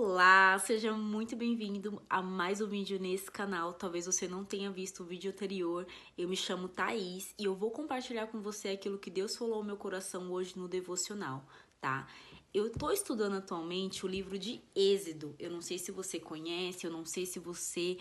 Olá, seja muito bem-vindo a mais um vídeo nesse canal. Talvez você não tenha visto o vídeo anterior. Eu me chamo Thaís e eu vou compartilhar com você aquilo que Deus falou ao meu coração hoje no devocional, tá? Eu tô estudando atualmente o livro de Êxodo. Eu não sei se você conhece, eu não sei se você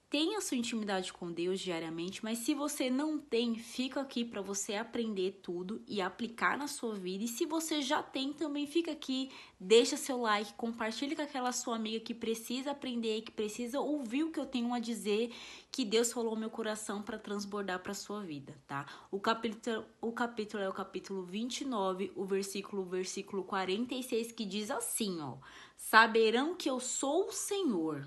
tem a sua intimidade com Deus diariamente, mas se você não tem, fica aqui para você aprender tudo e aplicar na sua vida. E se você já tem, também fica aqui, deixa seu like, compartilha com aquela sua amiga que precisa aprender, que precisa ouvir o que eu tenho a dizer, que Deus falou no meu coração para transbordar para sua vida, tá? O capítulo é o capítulo 29, o versículo 46, que diz assim, ó: Saberão que eu sou o Senhor.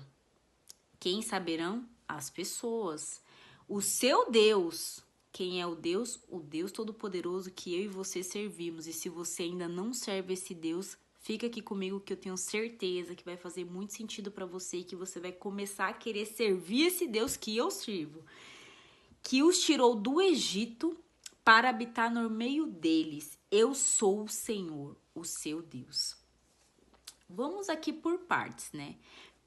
Quem saberão? As pessoas. O seu Deus. Quem é o Deus? O Deus Todo-Poderoso que eu e você servimos. E se você ainda não serve esse Deus, fica aqui comigo que eu tenho certeza que vai fazer muito sentido para você e que você vai começar a querer servir esse Deus que eu sirvo. Que os tirou do Egito para habitar no meio deles. Eu sou o Senhor, o seu Deus. Vamos aqui por partes, né?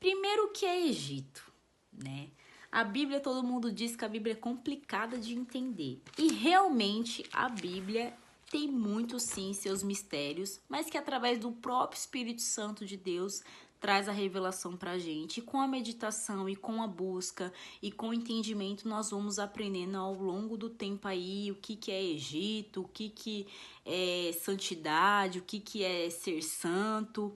Primeiro, o que é Egito, né? A Bíblia, todo mundo diz que a Bíblia é complicada de entender. E realmente a Bíblia tem muito, sim, seus mistérios, mas que através do próprio Espírito Santo de Deus traz a revelação pra gente. E com a meditação e com a busca e com o entendimento, nós vamos aprendendo ao longo do tempo aí o que é Egito, o que é santidade, o que é ser santo.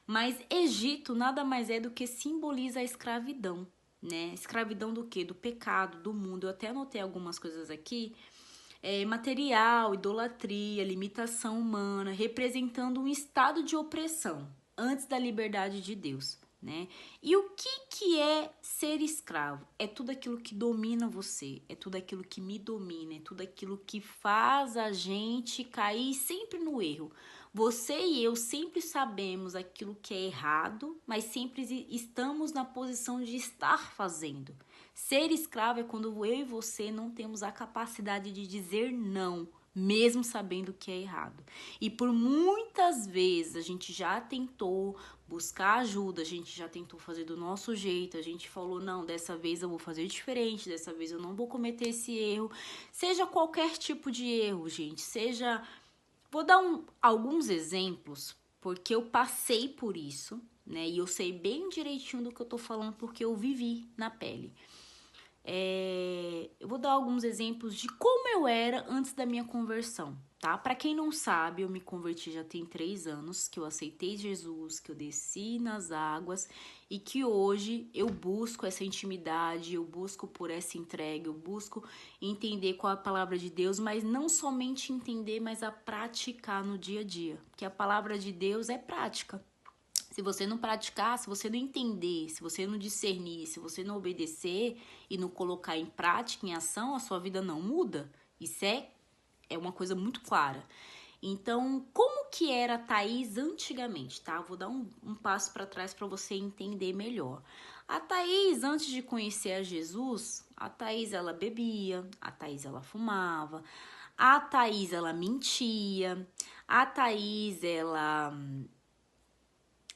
Mas Egito nada mais é do que simboliza a escravidão, né? Escravidão do quê? Do pecado, do mundo. Eu até anotei algumas coisas aqui. Material, idolatria, limitação humana, representando um estado de opressão antes da liberdade de Deus, né? E o que é ser escravo? É tudo aquilo que domina você, é tudo aquilo que me domina, é tudo aquilo que faz a gente cair sempre no erro. Você e eu sempre sabemos aquilo que é errado, mas sempre estamos na posição de estar fazendo. Ser escravo é quando eu e você não temos a capacidade de dizer não, mesmo sabendo que é errado. E por muitas vezes a gente já tentou buscar ajuda, a gente já tentou fazer do nosso jeito, a gente falou, não, dessa vez eu vou fazer diferente, dessa vez eu não vou cometer esse erro. Seja qualquer tipo de erro, gente, seja... Vou dar alguns exemplos, porque eu passei por isso, né? E eu sei bem direitinho do que eu tô falando, porque eu vivi na pele. Eu vou dar alguns exemplos de como eu era antes da minha conversão, tá? Para quem não sabe, eu me converti já tem 3 anos, que eu aceitei Jesus, que eu desci nas águas e que hoje eu busco essa intimidade, eu busco por essa entrega, eu busco entender qual é a palavra de Deus, mas não somente entender, mas a praticar no dia a dia, porque a palavra de Deus é prática. Se você não praticar, se você não entender, se você não discernir, se você não obedecer e não colocar em prática, em ação, a sua vida não muda. Isso é uma coisa muito clara. Então, como que era a Thaís antigamente, tá? Vou dar um passo para trás para você entender melhor. A Thaís, antes de conhecer a Jesus, a Thaís, ela bebia, a Thaís, ela fumava, a Thaís, ela mentia, a Thaís, ela...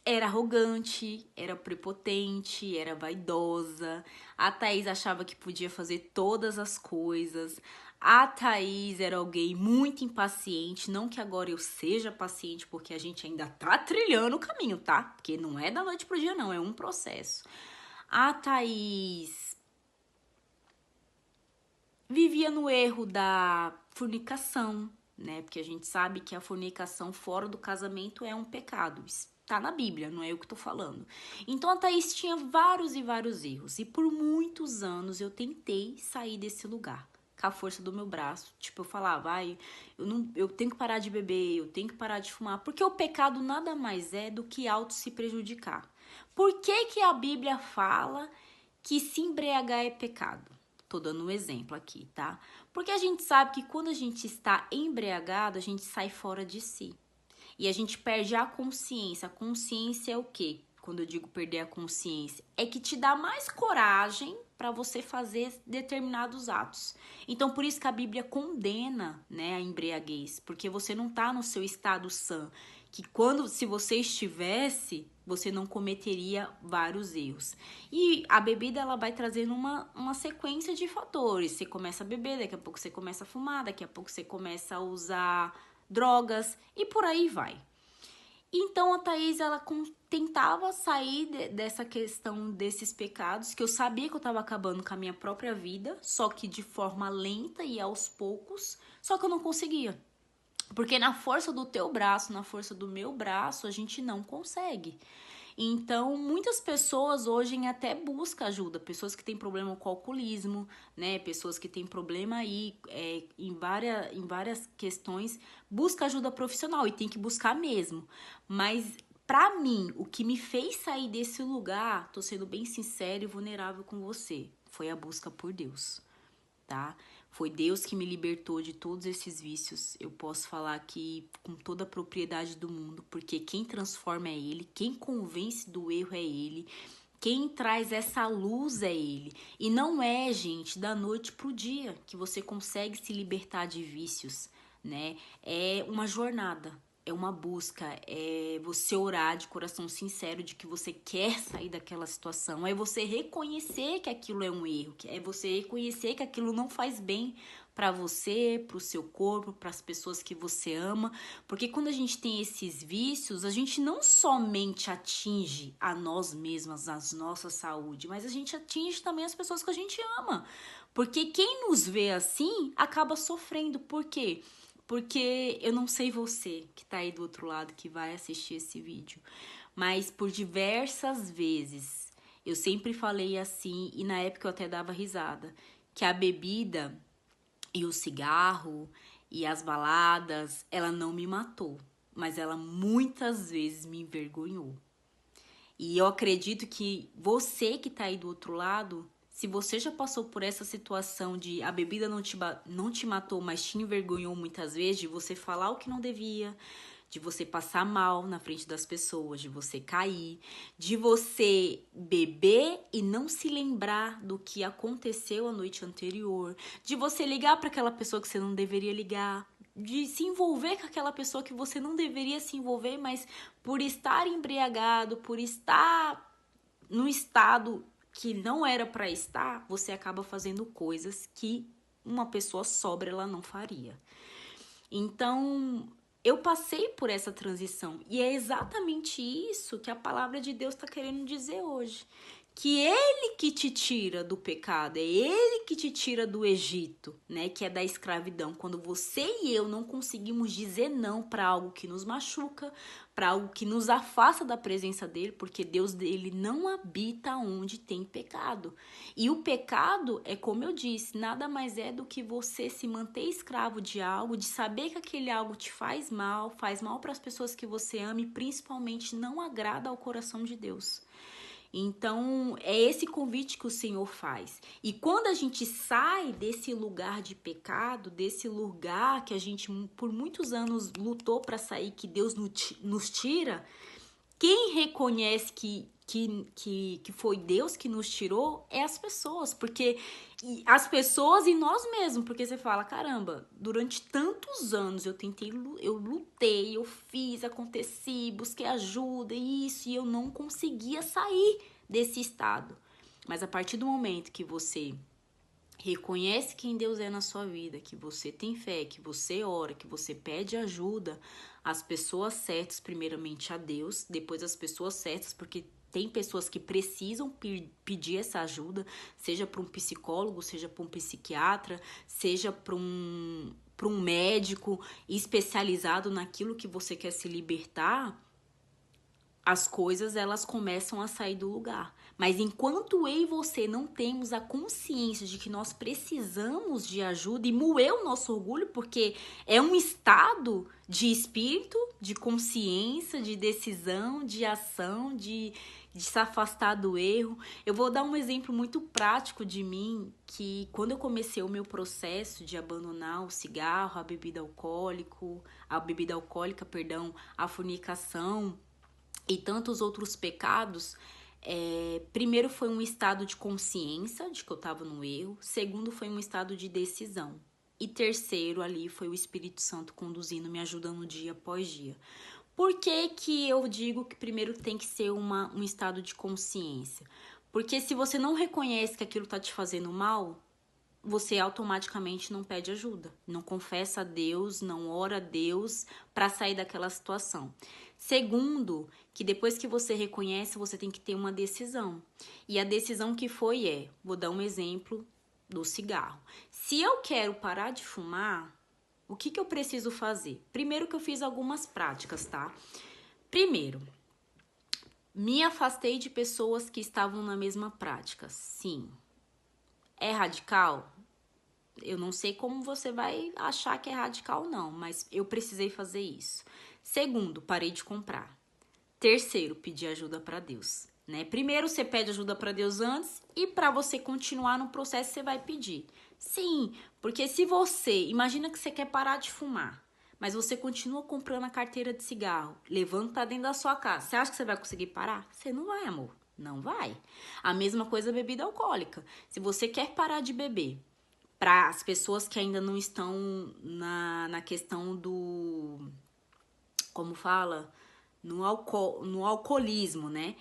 era arrogante, era prepotente, era vaidosa. A Thaís achava que podia fazer todas as coisas. A Thaís era alguém muito impaciente. Não que agora eu seja paciente, porque a gente ainda tá trilhando o caminho, tá? Porque não é da noite pro dia, não. É um processo. A Thaís vivia no erro da fornicação, né? Porque a gente sabe que a fornicação fora do casamento é um pecado. Tá na Bíblia, não é eu que tô falando. Então a Thaís tinha vários e vários erros. E por muitos anos eu tentei sair desse lugar. Com a força do meu braço. Tipo, eu falava, eu tenho que parar de beber, eu tenho que parar de fumar. Porque o pecado nada mais é do que auto se prejudicar. Por que que a Bíblia fala que se embriagar é pecado? Tô dando um exemplo aqui, tá? Porque a gente sabe que quando a gente está embriagado, a gente sai fora de si. E a gente perde a consciência. A consciência é o quê? Quando eu digo perder a consciência, é que te dá mais coragem para você fazer determinados atos. Então, por isso que a Bíblia condena, né, a embriaguez, porque você não tá no seu estado sã, que se você estivesse, você não cometeria vários erros. E a bebida, ela vai trazendo uma sequência de fatores. Você começa a beber, daqui a pouco você começa a fumar, daqui a pouco você começa a usar drogas e por aí vai. Então a Thaís, ela tentava sair dessa questão desses pecados, que eu sabia que eu estava acabando com a minha própria vida, só que de forma lenta e aos poucos, só que eu não conseguia. Porque na força do teu braço, na força do meu braço, a gente não consegue. Então, muitas pessoas hoje até buscam ajuda. Pessoas que têm problema com alcoolismo, né? Pessoas que têm problema aí em várias questões, buscam ajuda profissional e tem que buscar mesmo. Mas, pra mim, o que me fez sair desse lugar, tô sendo bem sincera e vulnerável com você, foi a busca por Deus, tá? Foi Deus que me libertou de todos esses vícios. Eu posso falar aqui com toda a propriedade do mundo, porque quem transforma é Ele, quem convence do erro é Ele, quem traz essa luz é Ele. E não é, gente, da noite pro dia que você consegue se libertar de vícios, né? É uma jornada. É uma busca, é você orar de coração sincero de que você quer sair daquela situação, é você reconhecer que aquilo é um erro, é você reconhecer que aquilo não faz bem para você, para o seu corpo, para as pessoas que você ama, porque quando a gente tem esses vícios, a gente não somente atinge a nós mesmas, a nossa saúde, mas a gente atinge também as pessoas que a gente ama, porque quem nos vê assim acaba sofrendo. Por quê? Porque eu não sei você que tá aí do outro lado que vai assistir esse vídeo, mas por diversas vezes eu sempre falei assim, e na época eu até dava risada, que a bebida e o cigarro e as baladas, ela não me matou, mas ela muitas vezes me envergonhou. E eu acredito que você que tá aí do outro lado, se você já passou por essa situação de a bebida não te matou, mas te envergonhou muitas vezes, de você falar o que não devia, de você passar mal na frente das pessoas, de você cair, de você beber e não se lembrar do que aconteceu a noite anterior, de você ligar para aquela pessoa que você não deveria ligar, de se envolver com aquela pessoa que você não deveria se envolver, mas por estar embriagado, por estar no estado que não era para estar, você acaba fazendo coisas que uma pessoa sóbria ela não faria. Então, eu passei por essa transição e é exatamente isso que a palavra de Deus está querendo dizer hoje. Que Ele que te tira do pecado, é Ele que te tira do Egito, né? Que é da escravidão. Quando você e eu não conseguimos dizer não para algo que nos machuca, para algo que nos afasta da presença dele, porque Deus dele não habita onde tem pecado. E o pecado é, como eu disse, nada mais é do que você se manter escravo de algo, de saber que aquele algo te faz mal para as pessoas que você ama e principalmente não agrada ao coração de Deus. Então, é esse convite que o Senhor faz. E quando a gente sai desse lugar de pecado, desse lugar que a gente por muitos anos lutou para sair, que Deus nos tira, quem reconhece que foi Deus que nos tirou é as pessoas, porque as pessoas e nós mesmos, porque você fala, caramba, durante tantos anos eu lutei, eu fiz, aconteci, busquei ajuda, isso, e eu não conseguia sair desse estado. Mas a partir do momento que você reconhece quem Deus é na sua vida, que você tem fé, que você ora, que você pede ajuda às pessoas certas, primeiramente a Deus, depois às pessoas certas, porque tem pessoas que precisam pedir essa ajuda, seja para um psicólogo, seja para um psiquiatra, seja para um médico especializado naquilo que você quer se libertar. As coisas elas começam a sair do lugar. Mas enquanto eu e você não temos a consciência de que nós precisamos de ajuda e moer o nosso orgulho, porque é um estado de espírito, de consciência, de decisão, de ação, de se afastar do erro. Eu vou dar um exemplo muito prático de mim, que quando eu comecei o meu processo de abandonar o cigarro, a bebida alcoólica, a fornicação e tantos outros pecados, primeiro foi um estado de consciência de que eu estava no erro, segundo foi um estado de decisão, e terceiro ali foi o Espírito Santo conduzindo, me ajudando dia após dia. Por que que eu digo que primeiro tem que ser um estado de consciência? Porque se você não reconhece que aquilo tá te fazendo mal, você automaticamente não pede ajuda, não confessa a Deus, não ora a Deus para sair daquela situação. Segundo, que depois que você reconhece, você tem que ter uma decisão. E a decisão que foi vou dar um exemplo do cigarro. Se eu quero parar de fumar, o que eu preciso fazer? Primeiro que eu fiz algumas práticas, tá? Primeiro, me afastei de pessoas que estavam na mesma prática. Sim. É radical? Eu não sei como você vai achar que é radical, não, mas eu precisei fazer isso. Segundo, parei de comprar. Terceiro, pedir ajuda para Deus, né? Primeiro você pede ajuda para Deus antes e para você continuar no processo você vai pedir. Sim, porque se você, imagina que você quer parar de fumar, mas você continua comprando a carteira de cigarro, levando para dentro da sua casa. Você acha que você vai conseguir parar? Você não vai, amor. Não vai. A mesma coisa a bebida alcoólica. Se você quer parar de beber, para as pessoas que ainda não estão na questão do, como fala, no alcoolismo, né?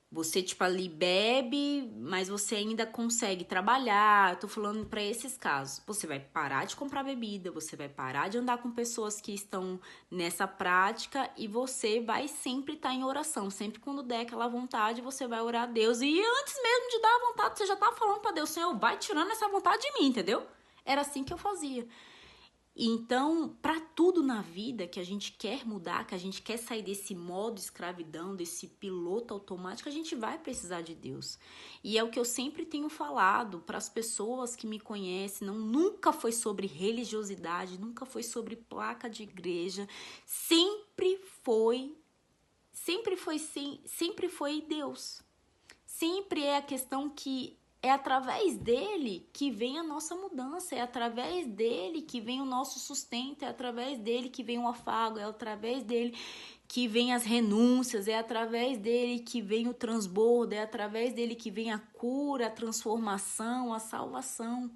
Você, tipo, ali bebe, mas você ainda consegue trabalhar. Eu tô falando para esses casos. Você vai parar de comprar bebida, você vai parar de andar com pessoas que estão nessa prática e você vai sempre estar em oração. Sempre quando der aquela vontade, você vai orar a Deus. E antes mesmo de dar a vontade, você já tá falando para Deus, Senhor, vai tirando essa vontade de mim, entendeu? Era assim que eu fazia. Então, para tudo na vida que a gente quer mudar, que a gente quer sair desse modo escravidão, desse piloto automático, a gente vai precisar de Deus. E é o que eu sempre tenho falado para as pessoas que me conhecem, não, nunca foi sobre religiosidade, nunca foi sobre placa de igreja, sempre foi Deus. Sempre é a questão que é através dele que vem a nossa mudança, é através dele que vem o nosso sustento, é através dele que vem o afago, é através dele que vem as renúncias, é através dele que vem o transbordo, é através dele que vem a cura, a transformação, a salvação.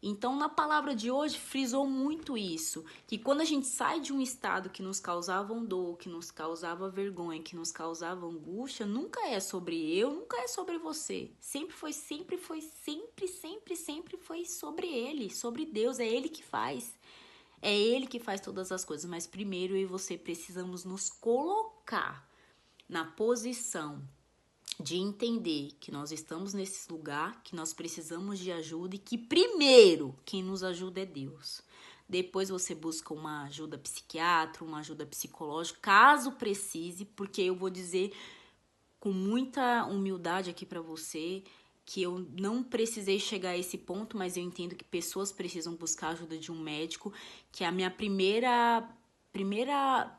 Então, na palavra de hoje, frisou muito isso, que quando a gente sai de um estado que nos causava dor, que nos causava vergonha, que nos causava angústia, nunca é sobre eu, nunca é sobre você. Sempre foi sobre ele, sobre Deus, é ele que faz. É ele que faz todas as coisas, mas primeiro eu e você precisamos nos colocar na posição de entender que nós estamos nesse lugar, que nós precisamos de ajuda e que primeiro quem nos ajuda é Deus. Depois você busca uma ajuda psiquiátrica, uma ajuda psicológica, caso precise, porque eu vou dizer com muita humildade aqui para você que eu não precisei chegar a esse ponto, mas eu entendo que pessoas precisam buscar a ajuda de um médico, que a minha primeira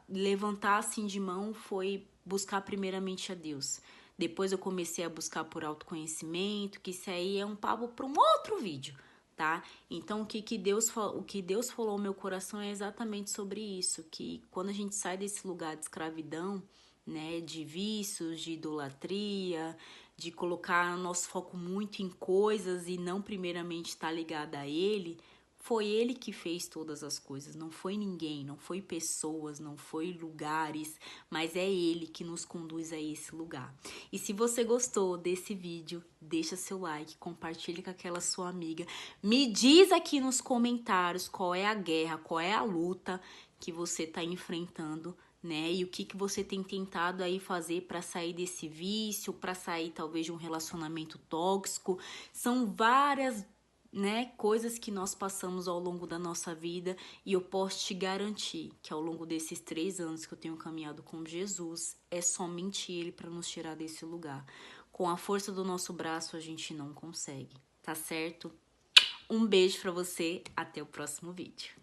levantar assim de mão foi buscar primeiramente a Deus. Depois eu comecei a buscar por autoconhecimento, que isso aí é um papo para um outro vídeo, tá? Então o que Deus falou ao meu coração é exatamente sobre isso, que quando a gente sai desse lugar de escravidão, né, de vícios, de idolatria, de colocar nosso foco muito em coisas e não primeiramente estar ligada a Ele, foi Ele que fez todas as coisas, não foi ninguém, não foi pessoas, não foi lugares, mas é Ele que nos conduz a esse lugar. E se você gostou desse vídeo, deixa seu like, compartilha com aquela sua amiga, me diz aqui nos comentários qual é a guerra, qual é a luta que você está enfrentando, né? E o que você tem tentado aí fazer para sair desse vício, para sair talvez de um relacionamento tóxico. São várias, né, coisas que nós passamos ao longo da nossa vida e eu posso te garantir que ao longo desses 3 anos que eu tenho caminhado com Jesus, é somente Ele para nos tirar desse lugar. Com a força do nosso braço a gente não consegue, tá certo? Um beijo para você, até o próximo vídeo.